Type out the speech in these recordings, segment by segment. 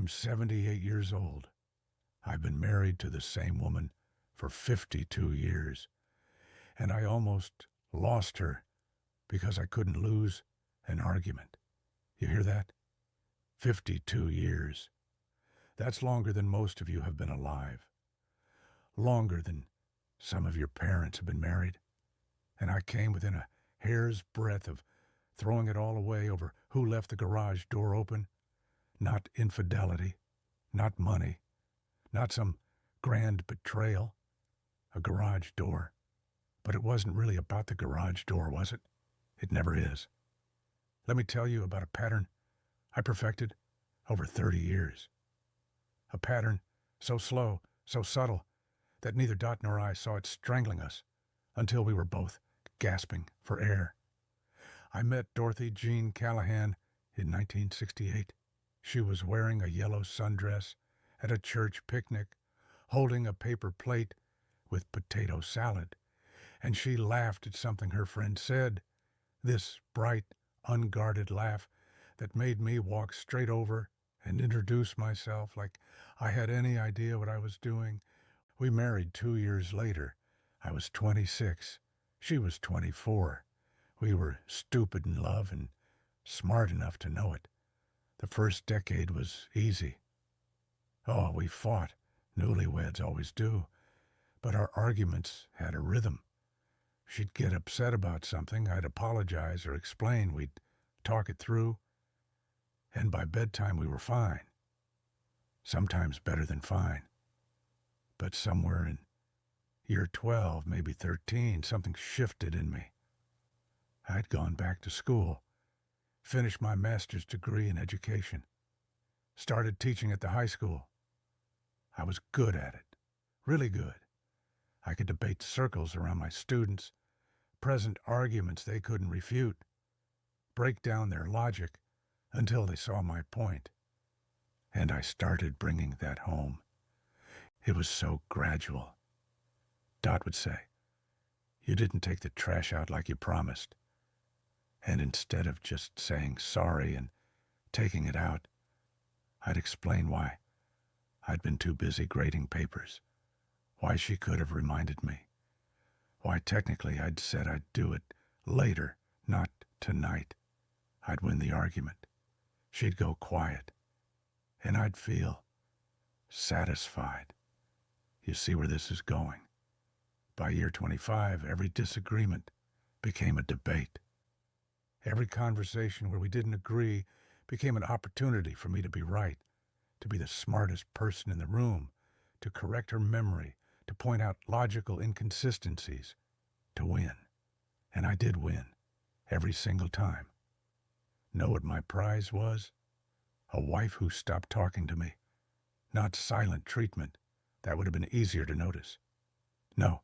I'm 78 years old. I've been married to the same woman for 52 years, and I almost lost her because I couldn't lose an argument. You hear that? 52 years. That's longer than most of you have been alive. Longer than some of your parents have been married. And I came within a hair's breadth of throwing it all away over who left the garage door open. Not infidelity, not money, not some grand betrayal. A garage door. But it wasn't really about the garage door, was it? It never is. Let me tell you about a pattern I perfected over 30 years. A pattern so slow, so subtle, that neither Dot nor I saw it strangling us until we were both gasping for air. I met Dorothy Jean Callahan in 1968. She was wearing a yellow sundress at a church picnic, holding a paper plate with potato salad, and she laughed at something her friend said, this bright, unguarded laugh that made me walk straight over and introduce myself like I had any idea what I was doing. We married 2 years later. I was 26. She was 24. We were stupid in love and smart enough to know it. The first decade was easy. Oh, we fought. Newlyweds always do. But our arguments had a rhythm. She'd get upset about something, I'd apologize or explain, we'd talk it through, and by bedtime we were fine. Sometimes better than fine. But somewhere in year 12, maybe 13, something shifted in me. I'd gone back to school, finished my master's degree in education, started teaching at the high school. I was good at it, really good. I could debate circles around my students, present arguments they couldn't refute, break down their logic until they saw my point. And I started bringing that home. It was so gradual. Dot would say, "You didn't take the trash out like you promised." And instead of just saying sorry and taking it out, I'd explain why. I'd been too busy grading papers. Why she could have reminded me. Why technically I'd said I'd do it later, not tonight. I'd win the argument. She'd go quiet. And I'd feel satisfied. You see where this is going. By year 25, every disagreement became a debate. Every conversation where we didn't agree became an opportunity for me to be right, to be the smartest person in the room, to correct her memory, to point out logical inconsistencies, to win. And I did win, every single time. Know what my prize was? A wife who stopped talking to me. Not silent treatment. That would have been easier to notice. No,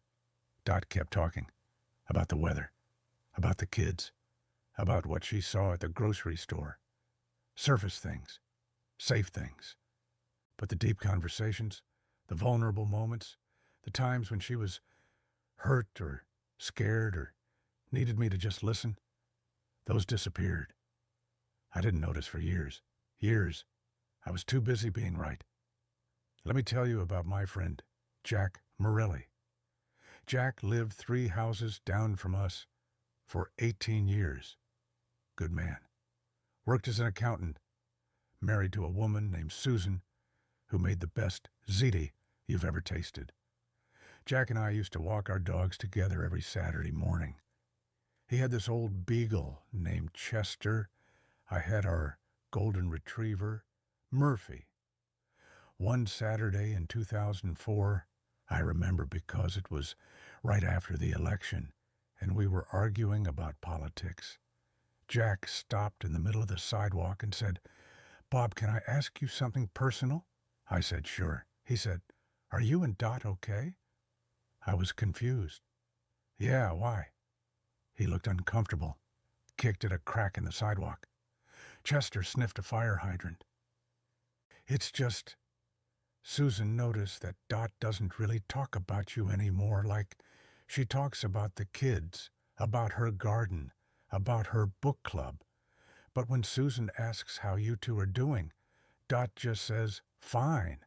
Dot kept talking. About the weather. About the kids. About what she saw at the grocery store. Surface things. Safe things. But the deep conversations, the vulnerable moments, the times when she was hurt or scared or needed me to just listen, those disappeared. I didn't notice for years. Years. I was too busy being right. Let me tell you about my friend, Jack Morelli. Jack lived 3 houses down from us for 18 years. Good man. Worked as an accountant. Married to a woman named Susan, who made the best ziti you've ever tasted. Jack and I used to walk our dogs together every Saturday morning. He had this old beagle named Chester. I had our golden retriever, Murphy. One Saturday in 2004, I remember because it was right after the election, and we were arguing about politics. Jack stopped in the middle of the sidewalk and said, "Bob, can I ask you something personal?" I said, "Sure." He said, "Are you and Dot okay?" I was confused. "Yeah, why?" He looked uncomfortable, kicked at a crack in the sidewalk. Chester sniffed a fire hydrant. "It's just," Susan noticed that Dot doesn't really talk about you anymore like she talks about the kids, about her garden, about her book club. But when Susan asks how you two are doing, Dot just says, fine,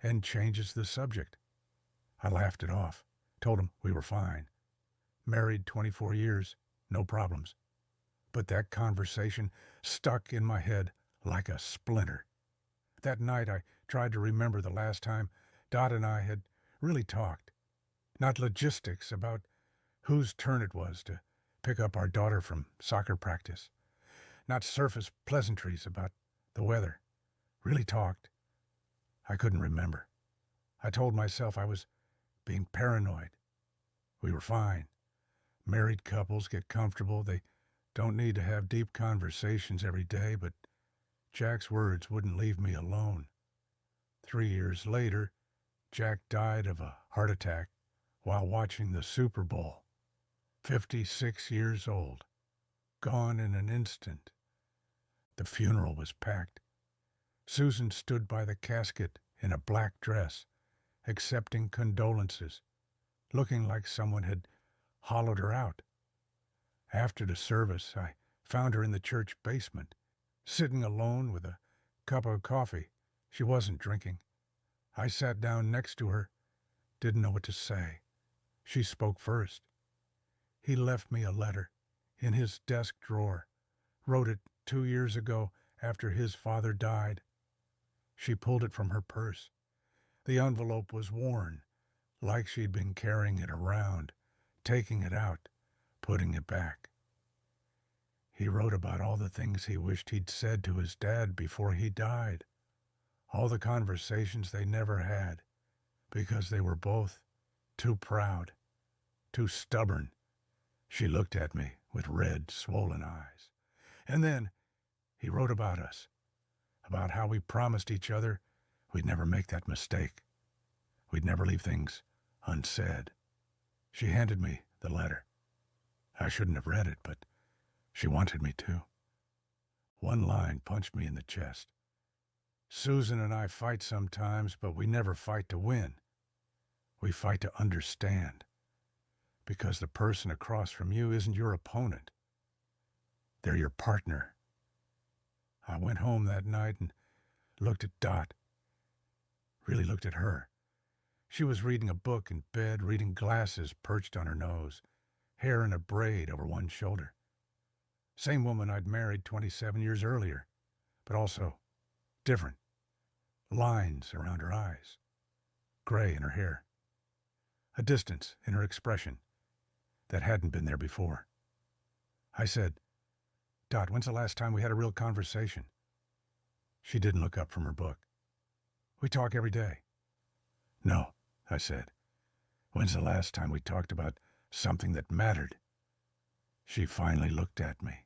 and changes the subject. I laughed it off, told him we were fine. Married 24 years, no problems. But that conversation stuck in my head like a splinter. That night I tried to remember the last time Dot and I had really talked. Not logistics about whose turn it was to pick up our daughter from soccer practice. Not surface pleasantries about the weather. Really talked. I couldn't remember. I told myself I was being paranoid. We were fine. Married couples get comfortable. They don't need to have deep conversations every day, but Jack's words wouldn't leave me alone. 3 years later, Jack died of a heart attack while watching the Super Bowl. 56 years old. Gone in an instant. The funeral was packed. Susan stood by the casket in a black dress, accepting condolences, looking like someone had hollowed her out. After the service, I found her in the church basement, sitting alone with a cup of coffee. She wasn't drinking. I sat down next to her, didn't know what to say. She spoke first. He left me a letter in his desk drawer, wrote it 2 years ago after his father died. She pulled it from her purse. The envelope was worn, like she'd been carrying it around, taking it out, putting it back. He wrote about all the things he wished he'd said to his dad before he died, all the conversations they never had, because they were both too proud, too stubborn. She looked at me with red, swollen eyes. And then he wrote about us, about how we promised each other we'd never make that mistake. We'd never leave things unsaid. She handed me the letter. I shouldn't have read it, but she wanted me to. One line punched me in the chest. Susan and I fight sometimes, but we never fight to win. We fight to understand. Because the person across from you isn't your opponent. They're your partner. I went home that night and looked at Dot. Really looked at her. She was reading a book in bed, reading glasses perched on her nose, hair in a braid over one shoulder. Same woman I'd married 27 years earlier, but also different. Lines around her eyes, gray in her hair. A distance in her expression that hadn't been there before. I said, Dot, when's the last time we had a real conversation? She didn't look up from her book. We talk every day. No, I said. When's the last time we talked about something that mattered? She finally looked at me,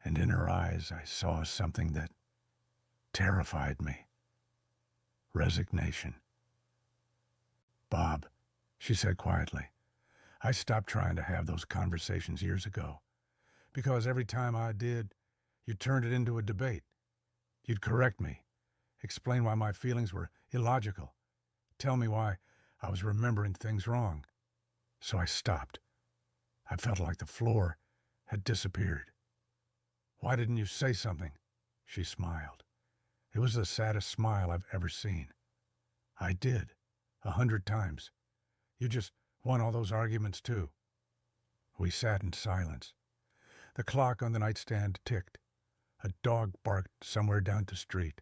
and in her eyes I saw something that terrified me. Resignation. Bob, she said quietly, I stopped trying to have those conversations years ago, because every time I did, you turned it into a debate. You'd correct me, explain why my feelings were illogical, tell me why I was remembering things wrong. So I stopped. I felt like the floor had disappeared. Why didn't you say something? She smiled. It was the saddest smile I've ever seen. I did, 100 times. You just won all those arguments too. We sat in silence. The clock on the nightstand ticked. A dog barked somewhere down the street.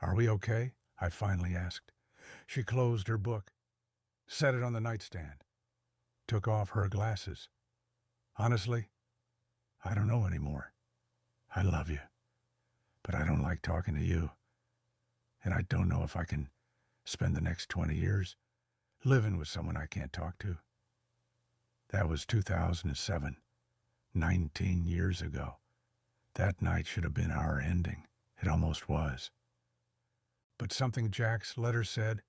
Are we okay? I finally asked. She closed her book, set it on the nightstand, took off her glasses. Honestly, I don't know anymore. I love you, but I don't like talking to you. And I don't know if I can spend the next 20 years living with someone I can't talk to. That was 2007, 19 years ago. That night should have been our ending. It almost was. But something Jack's letter said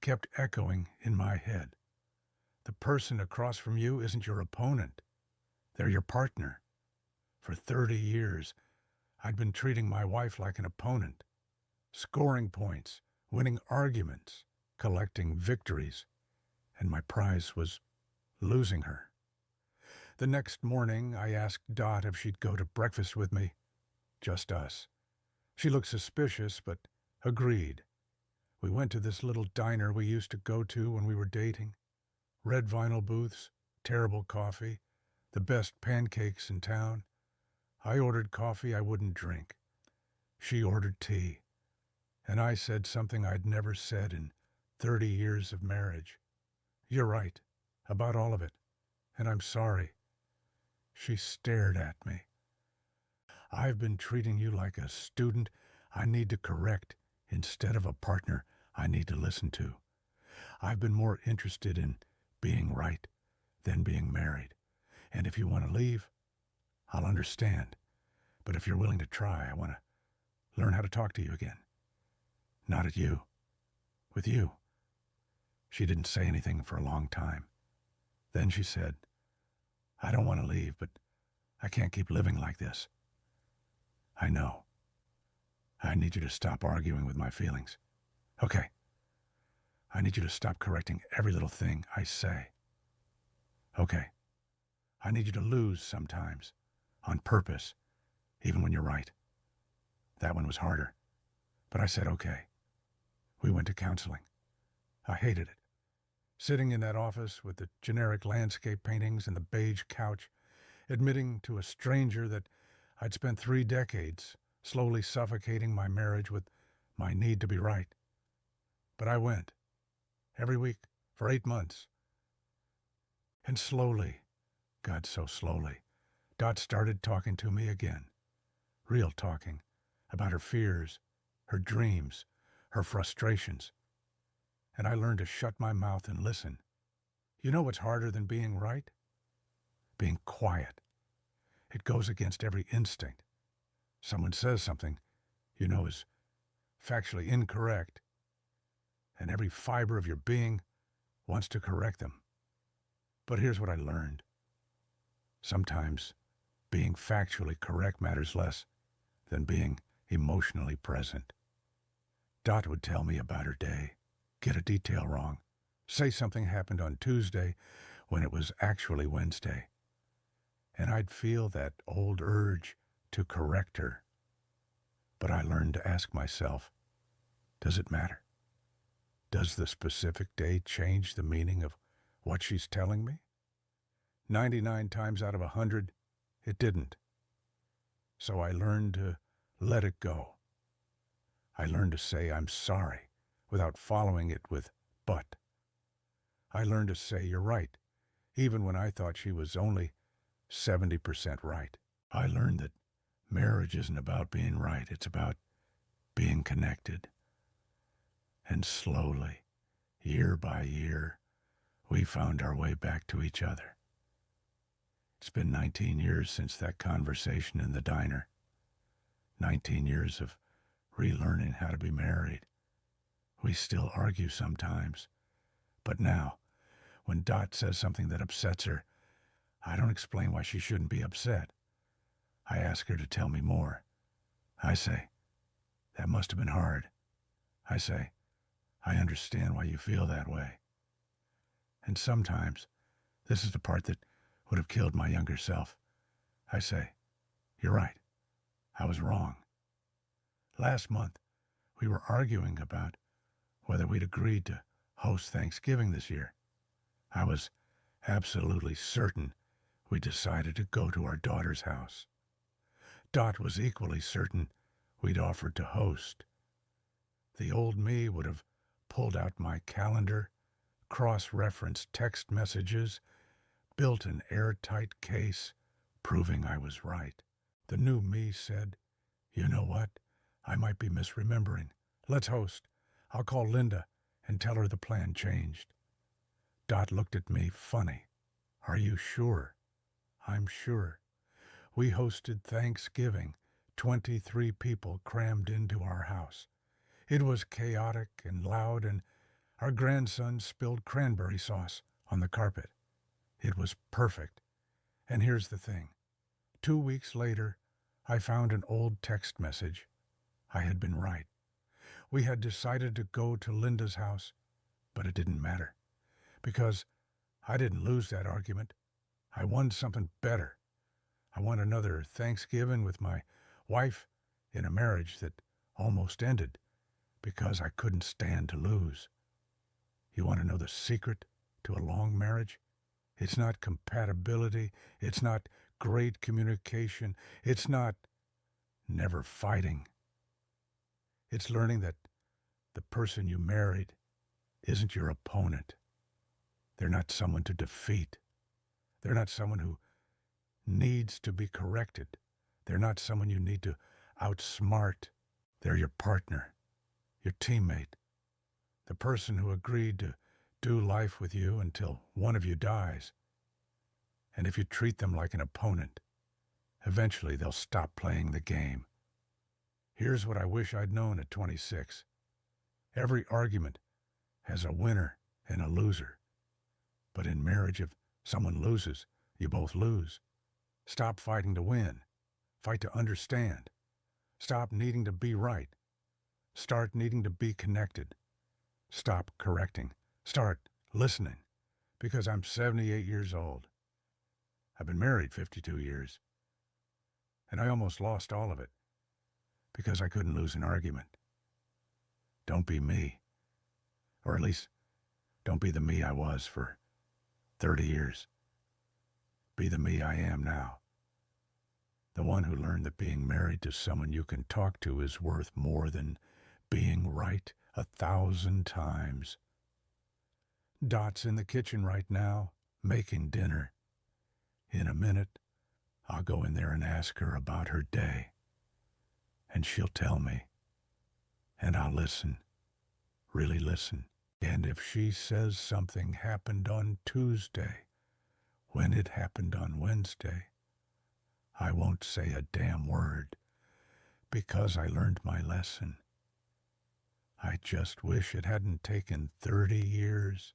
kept echoing in my head. The person across from you isn't your opponent. They're your partner. For 30 years, I'd been treating my wife like an opponent, scoring points, winning arguments, collecting victories, and my prize was losing her. The next morning, I asked Dot if she'd go to breakfast with me. Just us. She looked suspicious, but agreed. We went to this little diner we used to go to when we were dating. Red vinyl booths, terrible coffee, the best pancakes in town. I ordered coffee I wouldn't drink. She ordered tea. And I said something I'd never said in 30 years of marriage. You're right, about all of it, and I'm sorry. She stared at me. I've been treating you like a student I need to correct instead of a partner I need to listen to. I've been more interested in being right than being married. And if you want to leave, I'll understand. But if you're willing to try, I want to learn how to talk to you again. Not at you. With you. She didn't say anything for a long time. Then she said, I don't want to leave, but I can't keep living like this. I know. I need you to stop arguing with my feelings. Okay. I need you to stop correcting every little thing I say. Okay. I need you to lose sometimes, on purpose, even when you're right. That one was harder. But I said okay. We went to counseling. I hated it. Sitting in that office with the generic landscape paintings and the beige couch, admitting to a stranger that I'd spent 3 decades slowly suffocating my marriage with my need to be right. But I went, every week, for 8 months. And slowly, God, so slowly, Dot started talking to me again. Real talking, about her fears, her dreams, her frustrations. And I learned to shut my mouth and listen. You know what's harder than being right? Being quiet. It goes against every instinct. Someone says something you know is factually incorrect, and every fiber of your being wants to correct them. But here's what I learned. Sometimes being factually correct matters less than being emotionally present. Dot would tell me about her day, get a detail wrong, say something happened on Tuesday when it was actually Wednesday. And I'd feel that old urge to correct her. But I learned to ask myself, does it matter? Does the specific day change the meaning of what she's telling me? 99 times out of 100, it didn't. So I learned to let it go. I learned to say I'm sorry without following it with but. I learned to say you're right, even when I thought she was only 70% right. I learned that marriage isn't about being right, it's about being connected. And slowly, year by year, we found our way back to each other. It's been 19 years since that conversation in the diner. 19 years of relearning how to be married. We still argue sometimes. But now, when Dot says something that upsets her, I don't explain why she shouldn't be upset. I ask her to tell me more. I say, that must have been hard. I say, I understand why you feel that way. And sometimes, this is the part that would have killed my younger self. I say, you're right. I was wrong. Last month, we were arguing about whether we'd agreed to host Thanksgiving this year. I was absolutely certain we decided to go to our daughter's house. Dot was equally certain we'd offered to host. The old me would have pulled out my calendar, cross-referenced text messages, built an airtight case, proving I was right. The new me said, you know what? I might be misremembering. Let's host. I'll call Linda and tell her the plan changed. Dot looked at me funny. Are you sure? I'm sure. We hosted Thanksgiving, 23 people crammed into our house. It was chaotic and loud, and our grandson spilled cranberry sauce on the carpet. It was perfect. And here's the thing. 2 weeks later, I found an old text message. I had been right. We had decided to go to Linda's house, but it didn't matter, because I didn't lose that argument. I won something better. I won another Thanksgiving with my wife in a marriage that almost ended because I couldn't stand to lose. You want to know the secret to a long marriage? It's not compatibility. It's not great communication. It's not never fighting. It's learning that the person you married isn't your opponent. They're not someone to defeat. They're not someone who needs to be corrected. They're not someone you need to outsmart. They're your partner, your teammate, the person who agreed to do life with you until one of you dies. And if you treat them like an opponent, eventually they'll stop playing the game. Here's what I wish I'd known at 26. Every argument has a winner and a loser. But in marriage, if someone loses, you both lose. Stop fighting to win. Fight to understand. Stop needing to be right. Start needing to be connected. Stop correcting. Start listening. Because I'm 78 years old. I've been married 52 years. And I almost lost all of it because I couldn't lose an argument. Don't be me. Or at least, don't be the me I was for 30 years. Be the me I am now. The one who learned that being married to someone you can talk to is worth more than being right 1,000 times. Dot's in the kitchen right now, making dinner. In a minute, I'll go in there and ask her about her day. And she'll tell me. And I'll listen. Really listen. And if she says something happened on Tuesday, when it happened on Wednesday, I won't say a damn word, because I learned my lesson. I just wish it hadn't taken 30 years.